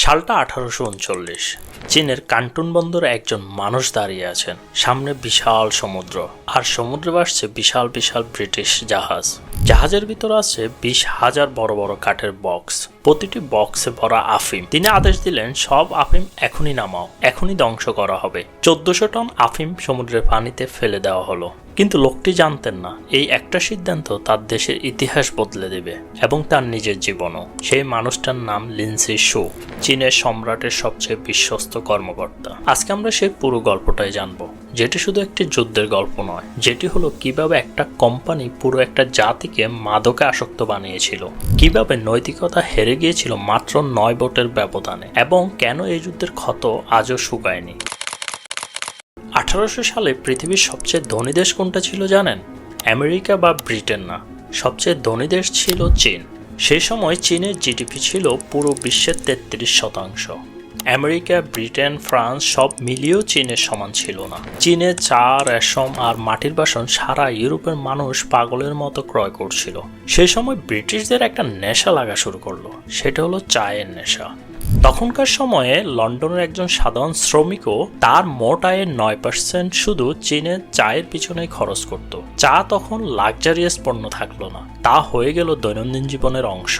সালটা 1839। চীনের কান্টুন বন্দরে একজন মানুষ দাঁড়িয়ে আছেন, সামনে বিশাল সমুদ্র, আর সমুদ্রে ভাসছে বিশাল বিশাল ব্রিটিশ জাহাজ। জাহাজের ভিতর আছে 20,000 বড় বড় কাঠের বক্স, প্রতিটি বক্সে ভরা আফিম। তিনি আদেশ দিলেন, সব আফিম এখনই নামাও, এখনই ধ্বংস করা হবে। 1400 টন আফিম সমুদ্রের পানিতে ফেলে দেওয়া হলো। কিন্তু লোকটি জানতেন না, এই একটা সিদ্ধান্ত তার দেশের ইতিহাস বদলে দেবে এবং তার নিজের জীবনও। সেই মানুষটার নাম লিনসি শু, চীনের সম্রাটের সবচেয়ে বিশ্বস্ত কর্মকর্তা। আজকে আমরা সেই পুরো গল্পটাই জানবো, যেটি শুধু একটি যুদ্ধের গল্প নয়, যেটি হলো কিভাবে একটা কোম্পানি পুরো একটা জাতিকে মাদকে আসক্ত বানিয়েছিল, কিভাবে নৈতিকতা হেরে গিয়েছিল মাত্র 9 ভোটের ব্যবধানে, এবং কেন এই যুদ্ধের ক্ষত আজও শুকায়নি। 1800 সালে পৃথিবীর সবচেয়ে ধনী দেশ কোনটা ছিল জানেন? আমেরিকা বা ব্রিটেন না, সবচেয়ে ধনী দেশ ছিল চীন। সেই সময় চীনের জিডিপি ছিল পুরো বিশ্বের 33%। আমেরিকা, ব্রিটেন, ফ্রান্স সব মিলিয়েও চীনের সমান ছিল না। চীনে চা, রেশম আর মাটির বাসন সারা ইউরোপের মানুষ পাগলের মতো ক্রয় করছিল। সেই সময় ব্রিটিশদের একটা নেশা লাগা শুরু করলো, সেটা হলো চায়ের নেশা। তখনকার সময়ে লন্ডনের একজন সাধারণ শ্রমিকও তার মোট আয়ের 9% শুধু চীনের চায়ের পিছনেই খরচ করত। চা তখন লাক্সারিয়াস পণ্য থাকলো না, তা হয়ে গেল দৈনন্দিন জীবনের অংশ।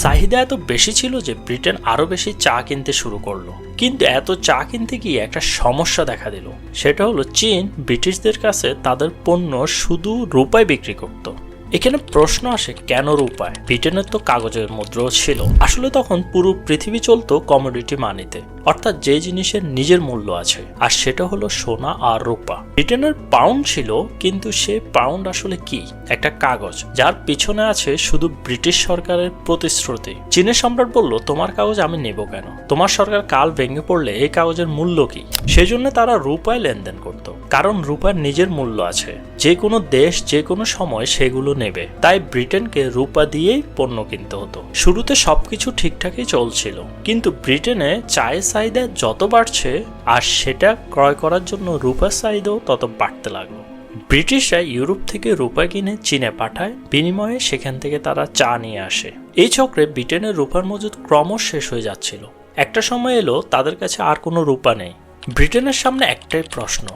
চাহিদা এত বেশি ছিল যে ব্রিটেন আরো বেশি চা কিনতে শুরু করলো। কিন্তু এত চা কিনতে গিয়ে একটা সমস্যা দেখা দিল, সেটা হলো চীন ব্রিটিশদের কাছে তাদের পণ্য শুধু রূপায় বিক্রি করত। এখানে প্রশ্ন আসে, কেন রূপায়? ব্রিটেনের তো কাগজের মুদ্রাও ছিল। আসলে তখন পুরো পৃথিবী চলতো কমোডিটি মানিতে, অর্থাৎ যে জিনিসের নিজের মূল্য আছে, আর সেটা হলো সোনা আর রূপা। ব্রিটেনের পাউন্ড ছিল, কিন্তু সে পাউন্ড আসলে কি? একটা কাগজ যার পিছনে আছে শুধু ব্রিটিশ সরকারের প্রতিশ্রুতি। চীনের সম্রাট বলল, তোমার কাগজ আমি নেব কেন? তোমার সরকার কাল ভেঙে পড়লে এই কাগজের মূল্য কি? সেই জন্য তারা রূপায় লেনদেন করত, কারণ রূপার নিজের মূল্য আছে। যে কোনো দেশ যে কোনো সময় সেগুলো নেবে, তাই ব্রিটেনকে রূপা দিয়েই পণ্য কিনতে হতো। শুরুতে সবকিছু ঠিকঠাকই চলছিল, কিন্তু ব্রিটেনে চায়ের চাহিদা যত বাড়ছে আর সেটা ক্রয় করার জন্য রূপার চাহিদাও তত বাড়তে লাগলো। ব্রিটিশরা ইউরোপ থেকে রূপা কিনে চীনে পাঠায়, বিনিময়ে সেখান থেকে তারা চা নিয়ে আসে। এই চক্রে ব্রিটেনের রূপার মজুদ ক্রমশ শেষ হয়ে যাচ্ছিল। একটা সময় এলো তাদের কাছে আর কোনো রূপা নেই। ব্রিটেনের সামনে একটাই প্রশ্ন,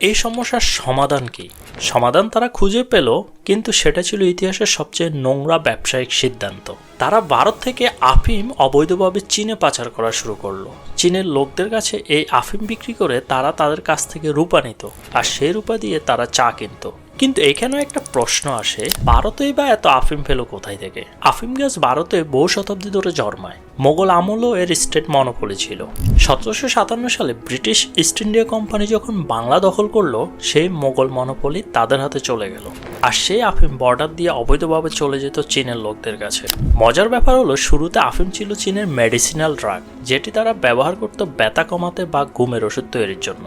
এই সমস্যার সমাধান কি? সমাধান তারা খুঁজে পেল, কিন্তু সেটা ছিল ইতিহাসের সবচেয়ে নোংরা ব্যবসায়িক সিদ্ধান্ত। তারা ভারত থেকে আফিম অবৈধভাবে চীনে পাচার করা শুরু করলো। চীনের লোকদের কাছে এই আফিম বিক্রি করে তারা তাদের কাছ থেকে রূপা নিত, আর সেই রূপা দিয়ে তারা চা কিনত। কিন্তু এখানেও একটা প্রশ্ন আসে, ভারতেই বা এত আফিম পেল কোথায় থেকে? আফিম গাছ ভারতে বহু শতাব্দী ধরে জন্মায়। মোগল আমলও এর স্টেট মনোপলি ছিল। 1757 সালে ব্রিটিশ ইস্ট ইন্ডিয়া কোম্পানি যখন বাংলা দখল করলো, সেই মোগল মনোপলি তাদের হাতে চলে গেল, আর সেই আফিম বর্ডার দিয়ে অবৈধভাবে চলে যেত চীনের লোকদের কাছে। মজার ব্যাপার হলো, শুরুতে আফিম ছিল চীনের মেডিসিনাল ড্রাগ, যেটি তারা ব্যবহার করত ব্যথা কমাতে বা ঘুমের ওষুধ তৈরির জন্য।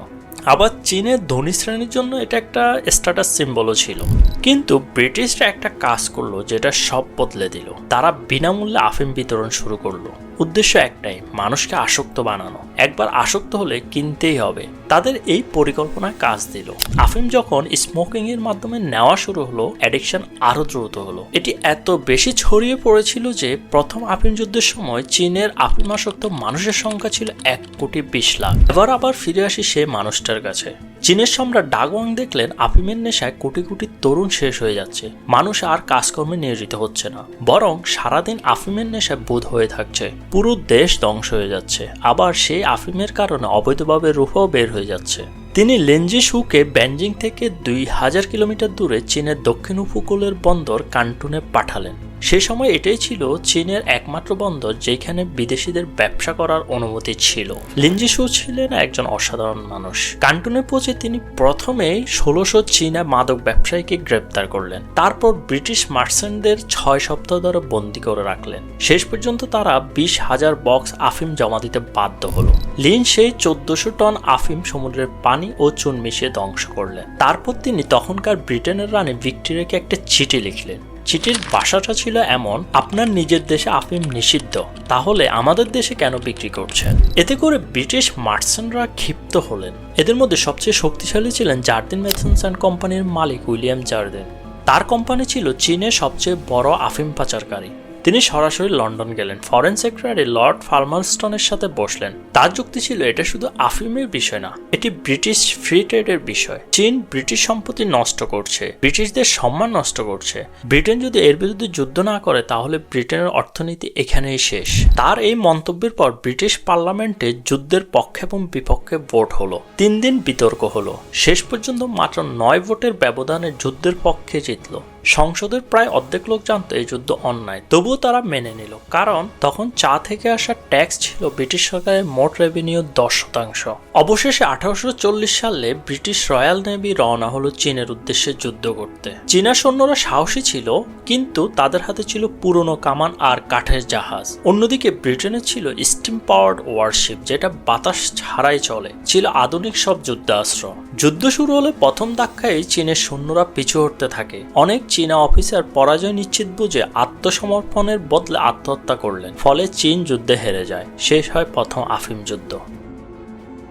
আবার চীনের ধনী শ্রেণীর জন্য এটা একটা স্ট্যাটাস সিম্বলও ছিল। কিন্তু ব্রিটিশরা একটা কাজ করলো যেটা সব বদলে দিল। তারা বিনামূল্যে আফিম বিতরণ শুরু করলো। উদ্দেশ্য একটাই, মানুষকে আসক্ত বানানো। একবার আসক্ত হলে কিনতেই হবে। তাদের এই পরিকল্পনা কাজ দিল। আফিম যখন স্মোকিং এর মাধ্যমে নেওয়া শুরু হলো, অ্যাডিকশন আরো দ্রুত হলো। এটি এত বেশি ছড়িয়ে পড়েছিল যে প্রথম আফিম যুদ্ধের সময় চীনের আফিম আসক্ত মানুষের সংখ্যা ছিল 1,20,00,000। এবার আবার ফিরে আসি সে মানুষটার কাছে। চীনের সম্রাট ডাগওয়াং দেখলেন আফিমের নেশায় কোটি কোটি তরুণ শেষ হয়ে যাচ্ছে। মানুষ আর কাজকর্মে নিয়োজিত হচ্ছে না, বরং সারাদিন আফিমের নেশায় বোধ হয়ে থাকছে। পুরো দেশ ধ্বংস হয়ে যাচ্ছে। আবার সেই আফিমের কারণে অবৈধভাবে রূপাও বের হয়ে যাচ্ছে। তিনি লিনজি শুকে বেনজিং থেকে 2000 কিলোমিটার দূরে চীনের দক্ষিণ উপকূলের বন্দর কান্টুনে পাঠালেন। সে সময় এটাই ছিল চীনের একমাত্র বন্দর যেখানে বিদেশিদের ব্যবসা করার অনুমতি ছিল। লিনজি শু ছিলেন একজন অসাধারণ মানুষ। কান্টুনে পৌঁছে তিনি প্রথমেই 1600 চীনা মাদক ব্যবসায়ীকে গ্রেপ্তার করলেন। তারপর ব্রিটিশ মার্চেন্টদের 6 সপ্তাহ ধরে বন্দী করে রাখলেন। শেষ পর্যন্ত তারা 20,000 বক্স আফিম জমা দিতে বাধ্য হলো। লিন সেই 1400 টন আফিম সমুদ্রের পানি ও চুন মিশিয়ে ধ্বংস করলেন। তারপর তিনি তখনকার ব্রিটেনের রানী ভিক্টোরিয়াকে একটা চিঠি লিখলেন। চিঠির ভাষাটা ছিল এমন, আপনার নিজের দেশে আফিম নিষিদ্ধ, তাহলে আমাদের দেশে কেন বিক্রি করছেন? এতে করে ব্রিটিশ মার্চেন্টরা ক্ষিপ্ত হলেন। এদের মধ্যে সবচেয়ে শক্তিশালী ছিলেন জার্দিন মেথন্স অ্যান্ড কোম্পানির মালিক উইলিয়াম জার্দিন। তার কোম্পানি ছিল চীনের সবচেয়ে বড় আফিম পাচারকারী। তিনি সরাসরি লন্ডন গেলেন, ফরেন সেক্রেটারি লর্ড পালমারস্টনের সাথে বসলেন। তার যুক্তি ছিল এটা শুধু আফিমের বিষয় না, এটি ব্রিটিশ ফ্রি ট্রেডের বিষয়। চীন ব্রিটিশ সম্পত্তি নষ্ট করছে, ব্রিটিশদের সম্মান নষ্ট করছে। ব্রিটেন যদি এর বিরুদ্ধে যুদ্ধ না করে তাহলে ব্রিটেনের অর্থনীতি এখানেই শেষ। তার এই মন্তব্যের পর ব্রিটিশ পার্লামেন্টে যুদ্ধের পক্ষে এবং বিপক্ষে ভোট হলো। 3 দিন বিতর্ক হলো, শেষ পর্যন্ত মাত্র 9 ভোটের ব্যবধানে যুদ্ধের পক্ষে জিতল। সংসদের প্রায় অর্ধেক লোক জানতো এই যুদ্ধ অন্যায়, তবুও তারা মেনে নিল, কারণ তখন চা থেকে আসা ট্যাক্স ছিল ব্রিটিশ সরকারের মোট রেভিনিউ 10%। অবশেষে 1840 সালে ব্রিটিশ রয়্যাল নেভি রওনা হলো চীনের উদ্দেশ্যে যুদ্ধ করতে। চীনা সৈন্যরা সাহসী ছিল, কিন্তু তাদের হাতে ছিল পুরনো কামান আর কাঠের জাহাজ। অন্যদিকে ব্রিটেনের ছিল স্টিম পাওয়ার্ড ওয়ারশিপ, যেটা বাতাস ছাড়াই চলে, ছিল আধুনিক সব যুদ্ধাস্ত্র। যুদ্ধ শুরু হলে প্রথম ধাক্কায় চীনের সৈন্যরা পিছু হটতে থাকে। অনেক চীনা অফিসার পরাজয় নিশ্চিত বুঝে আত্মসমর্পণের বদলে আত্মহত্যা করলেন, ফলে চীন যুদ্ধে হেরে যায়। শেষ হয় প্রথম আফিম যুদ্ধ।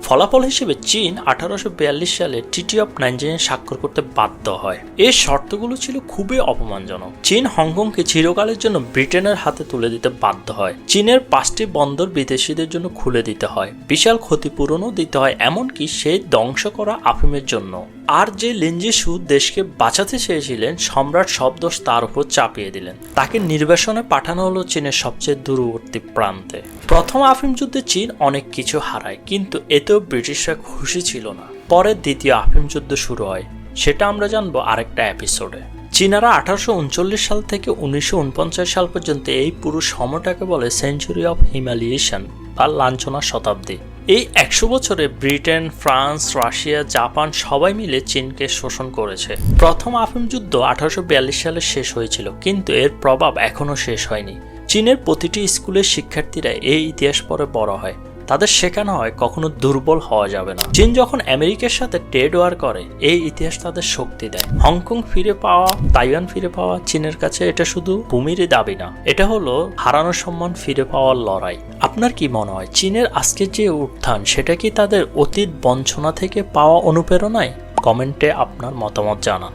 ফলাফল হিসেবে চীন 1842 সালে ট্রিটি অফ নানজিং স্বাক্ষর করতে বাধ্য হয়। এর শর্তগুলো ছিল খুবই অপমানজনক। চীন হংকংকে চিরকালের জন্য ব্রিটেনের হাতে তুলে দিতে বাধ্য হয়। চীনের 5টি বন্দর বিদেশিদের জন্য খুলে দিতে হয়, বিশাল ক্ষতিপূরণও দিতে হয়, এমনকি সেই ধ্বংস করা আফিমের জন্য। আর যে লিনজিশু দেশকে বাঁচাতে চেয়েছিলেন, সম্রাট সব দোষ তার উপর চাপিয়ে দিলেন। তাকে নির্বাসনে পাঠানো হলো চীনের সবচেয়ে দূরবর্তী প্রান্তে। প্রথম আফিম যুদ্ধে চীন অনেক কিছু হারায়, কিন্তু এতেও ব্রিটিশরা খুশি ছিল না। পরে দ্বিতীয় আফিম যুদ্ধ শুরু হয়, সেটা আমরা জানবো আরেকটা এপিসোডে। চীনারা 1839 সাল থেকে 1949 সাল পর্যন্ত এই পুরো সময়টাকে বলে সেঞ্চুরি অফ হিউমিলিয়েশন বা লাঞ্ছনার শতাব্দী। এই 100 বছরে ব্রিটেন, ফ্রান্স, রাশিয়া, জাপান সবাই মিলে চীনকে শোষণ করেছে। প্রথম আফিম যুদ্ধ 1842 সালে শেষ হয়েছিল, কিন্তু এর প্রভাব এখনো শেষ হয়নি। চীনের প্রতিটি স্কুলের শিক্ষার্থীরা এই ইতিহাস পড়ে বড় হয়। তাদের শেখানো হয় কখনো দুর্বল হওয়া যাবে না। চীন যখন আমেরিকার সাথে ট্রেড ওয়ার করে, এই ইতিহাস তাদের শক্তি দেয়। হংকং ফিরে পাওয়া, তাইওয়ান ফিরে পাওয়া চীনের কাছে এটা শুধু ভূমিরই দাবি না, এটা হলো হারানো সম্মান ফিরে পাওয়ার লড়াই। আপনার কি মনে হয় চীনের আজকের যে উত্থান, সেটা কি তাদের অতীত বঞ্চনা থেকে পাওয়া অনুপ্রেরণায়? কমেন্টে আপনার মতামত জানান।